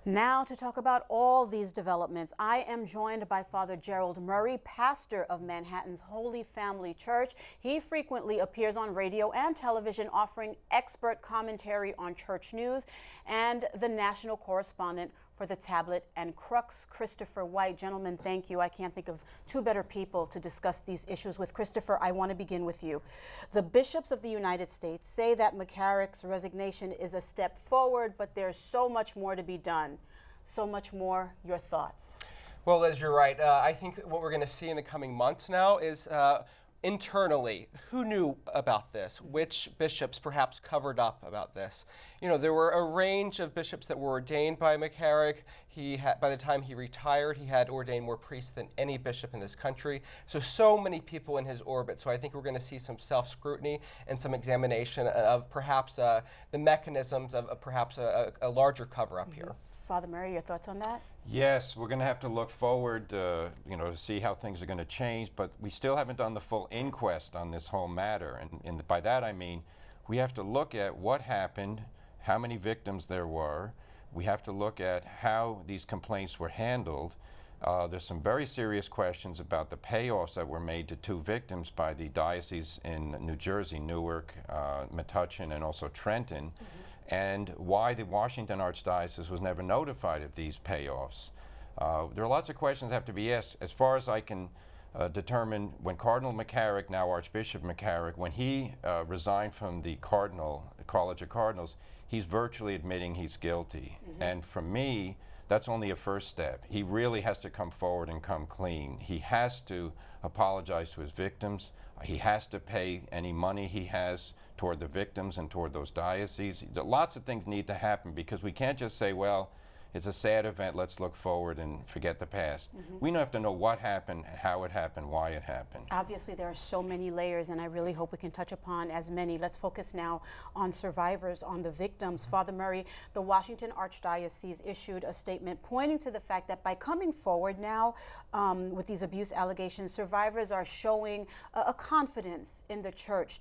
Now to talk about all these developments, I am joined by Father Gerald Murray, pastor of Manhattan's Holy Family Church. He frequently appears on radio and television offering expert commentary on church news, and the national correspondent for the Tablet and Crux, Christopher White. Gentlemen, thank you. I can't think of two better people to discuss these issues with. Christopher, I want to begin with you. The bishops of the United States say that McCarrick's resignation is a step forward, but there's so much more to be done. So much more. Your thoughts? Well, Liz, you're right. I think what we're going to see in the coming months now is internally, who knew about this? Which bishops perhaps covered up about this? You know, there were a range of bishops that were ordained by McCarrick. By the time he retired, he had ordained more priests than any bishop in this country. So many people in his orbit. So I think we're going to see some self-scrutiny and some examination of perhaps the mechanisms of perhaps a larger cover-up here. Father Murray, your thoughts on that? Yes, we're going to have to look forward, to see how things are going to change, but we still haven't done the full inquest on this whole matter. And by that I mean we have to look at what happened, how many victims there were. We have to look at how these complaints were handled. There's some very serious questions about the payoffs that were made to two victims by the diocese in New Jersey, Newark, Metuchen, and also Trenton. And why the Washington Archdiocese was never notified of these payoffs. There are lots of questions that have to be asked. As far as I can determine, when Cardinal McCarrick, now Archbishop McCarrick, when he resigned from the College of Cardinals, he's virtually admitting he's guilty. And for me, that's only a first step. He really has to come forward and come clean. He has to apologize to his victims. He has to pay any money he has toward the victims and toward those dioceses. Lots of things need to happen, because we can't just say, well, it's a sad event, let's look forward and forget the past. We have to know what happened, how it happened, why it happened. Obviously, there are so many layers, and I really hope we can touch upon as many. Let's focus now on survivors, on the victims. Father Murray, the Washington Archdiocese issued a statement pointing to the fact that by coming forward now with these abuse allegations, survivors are showing a confidence in the church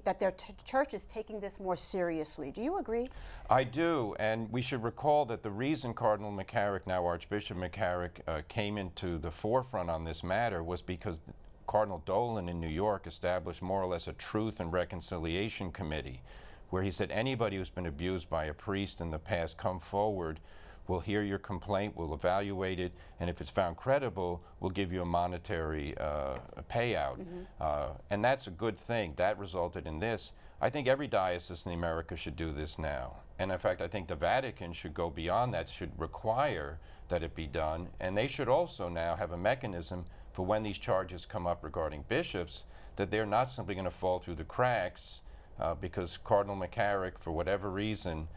that their church is taking this more seriously. Do you agree? I do, and we should recall that the reason Cardinal McCarrick, now Archbishop McCarrick, came into the forefront on this matter was because Cardinal Dolan in New York established more or less a Truth and Reconciliation Committee, where he said anybody who's been abused by a priest in the past, come forward, we'll hear your complaint, we'll evaluate it, and if it's found credible, we'll give you a monetary payout. And that's a good thing. That resulted in this. I think every diocese in America should do this now. And in fact, I think the Vatican should go beyond that, should require that it be done. And they should also now have a mechanism for when these charges come up regarding bishops, that they're not simply going to fall through the cracks because Cardinal McCarrick, for whatever reason,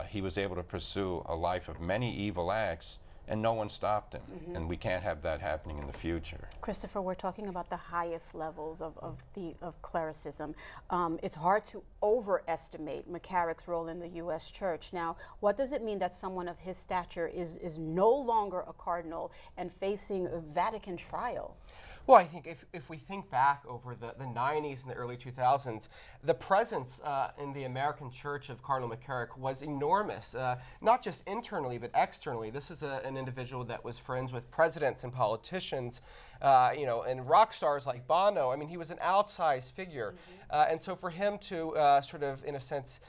he was able to pursue a life of many evil acts, and no one stopped him. And we can't have that happening in the future. Christopher, we're talking about the highest levels of clericism. It's hard to overestimate McCarrick's role in the U.S. Church. Now, what does it mean that someone of his stature is no longer a cardinal and facing a Vatican trial? Well, I think if we think back over the 90s and the early 2000s, the presence in the American Church of Cardinal McCarrick was enormous, not just internally, but externally. This is an individual that was friends with presidents and politicians, and rock stars like Bono. I mean, he was an outsized figure. And so for him to sort of, in a sense,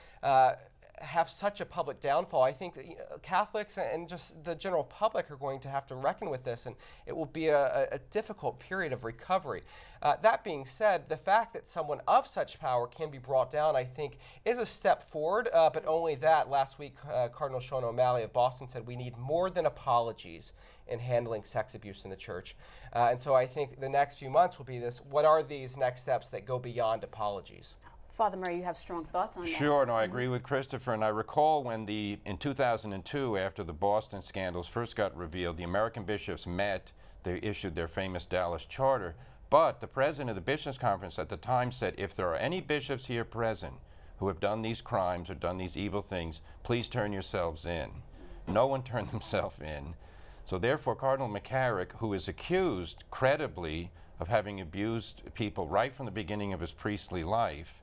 have such a public downfall, I think that Catholics and just the general public are going to have to reckon with this, and it will be a difficult period of recovery. That being said, the fact that someone of such power can be brought down, I think, is a step forward, but only that. Last week, Cardinal Sean O'Malley of Boston said we need more than apologies in handling sex abuse in the church. And so I think the next few months will be this, what are these next steps that go beyond apologies? Father Murray, you have strong thoughts on that. Sure, no, I agree with Christopher, and I recall when in 2002, after the Boston scandals first got revealed, the American bishops met, they issued their famous Dallas Charter, but the president of the Bishops' Conference at the time said, if there are any bishops here present who have done these crimes or done these evil things, please turn yourselves in. No one turned themselves in. So therefore, Cardinal McCarrick, who is accused credibly of having abused people right from the beginning of his priestly life,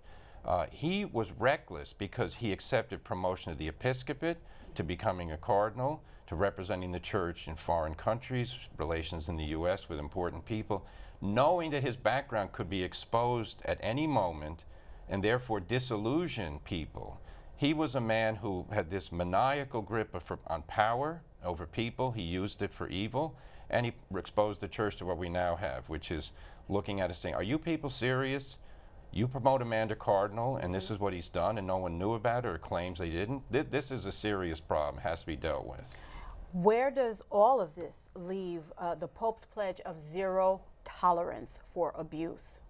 he was reckless because he accepted promotion of the episcopate to becoming a cardinal, to representing the church in foreign countries, relations in the U.S. with important people, knowing that his background could be exposed at any moment and therefore disillusion people. He was a man who had this maniacal grip on power over people. He used it for evil, and he exposed the church to what we now have, which is looking at us saying, are you people serious? You promote a man to cardinal, and this is what he's done, and no one knew about it or claims they didn't? This is a serious problem, has to be dealt with. Where does all of this leave the Pope's pledge of zero tolerance for abuse?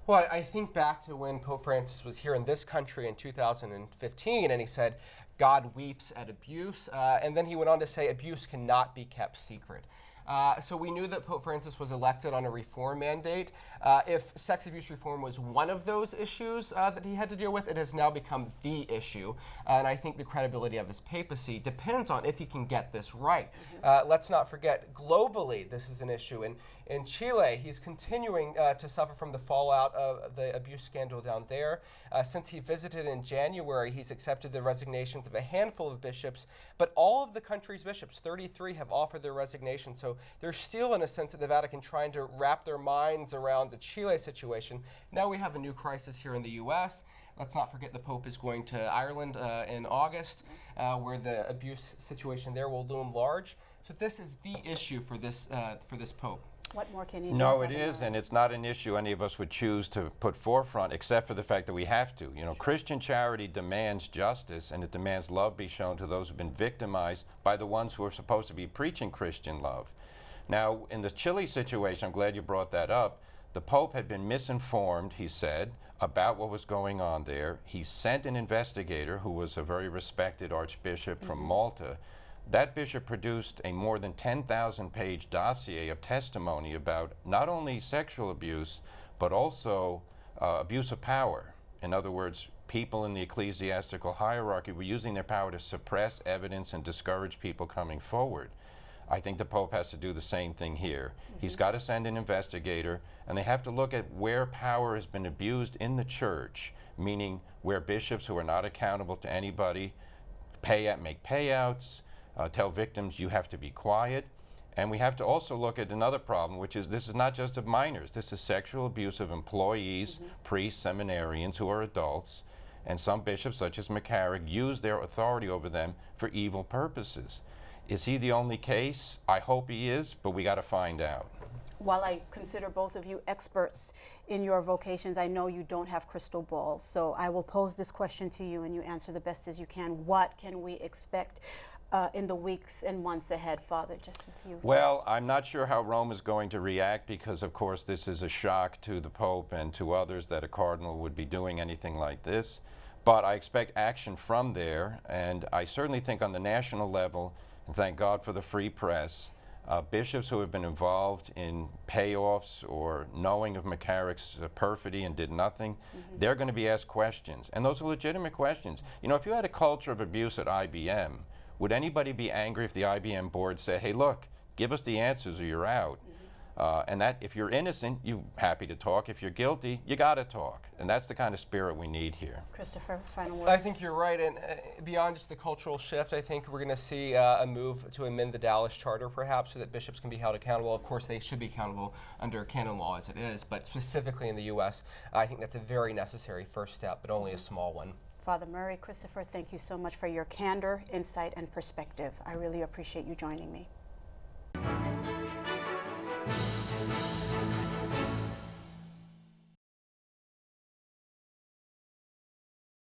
Well, I think back to when Pope Francis was here in this country in 2015, and he said, God weeps at abuse, and then he went on to say abuse cannot be kept secret. So we knew that Pope Francis was elected on a reform mandate. If sex abuse reform was one of those issues that he had to deal with, it has now become the issue. And I think the credibility of his papacy depends on if he can get this right. Let's not forget, globally, this is an issue. In Chile, he's continuing to suffer from the fallout of the abuse scandal down there. Since he visited in January, he's accepted the resignations of a handful of bishops, but all of the country's bishops, 33, have offered their resignation. So they're still, in a sense, at the Vatican trying to wrap their minds around the Chile situation. Now we have a new crisis here in the U.S. Let's not forget the Pope is going to Ireland in August, where the abuse situation there will loom large. So this is the issue for this Pope. What more can you do? No, it is, and it's not an issue any of us would choose to put forefront, except for the fact that we have to. You know, Christian charity demands justice, and it demands love be shown to those who've been victimized by the ones who are supposed to be preaching Christian love. Now, in the Chile situation, I'm glad you brought that up. The Pope had been misinformed, he said, about what was going on there. He sent an investigator who was a very respected archbishop from Malta. That bishop produced a more than 10,000-page dossier of testimony about not only sexual abuse, but also abuse of power. In other words, people in the ecclesiastical hierarchy were using their power to suppress evidence and discourage people coming forward. I think the Pope has to do the same thing here. He's got to send an investigator, and they have to look at where power has been abused in the church, meaning where bishops who are not accountable to anybody make payouts, tell victims you have to be quiet. And we have to also look at another problem, which is this is not just of minors. This is sexual abuse of employees, priests, seminarians who are adults. And some bishops, such as McCarrick, use their authority over them for evil purposes. Is he the only case? I hope he is, but we got to find out. While I consider both of you experts in your vocations, I know you don't have crystal balls. So I will pose this question to you and you answer the best as you can. What can we expect in the weeks and months ahead, Father, just with you Well, first? I'm not sure how Rome is going to react because, of course, this is a shock to the Pope and to others that a cardinal would be doing anything like this. But I expect action from there, and I certainly think on the national level, and thank God for the free press, bishops who have been involved in payoffs or knowing of McCarrick's perfidy and did nothing, they're going to be asked questions. And those are legitimate questions. You know, if you had a culture of abuse at IBM, would anybody be angry if the IBM board said, hey, look, give us the answers or you're out? And that if you're innocent, you're happy to talk. If you're guilty, you got to talk. And that's the kind of spirit we need here. Christopher, final words. I think you're right, and beyond just the cultural shift, I think we're going to see a move to amend the Dallas Charter, perhaps, so that bishops can be held accountable. Of course, they should be accountable under canon law as it is, but specifically in the U.S., I think that's a very necessary first step, but only a small one. Father Murray, Christopher, thank you so much for your candor, insight, and perspective. I really appreciate you joining me.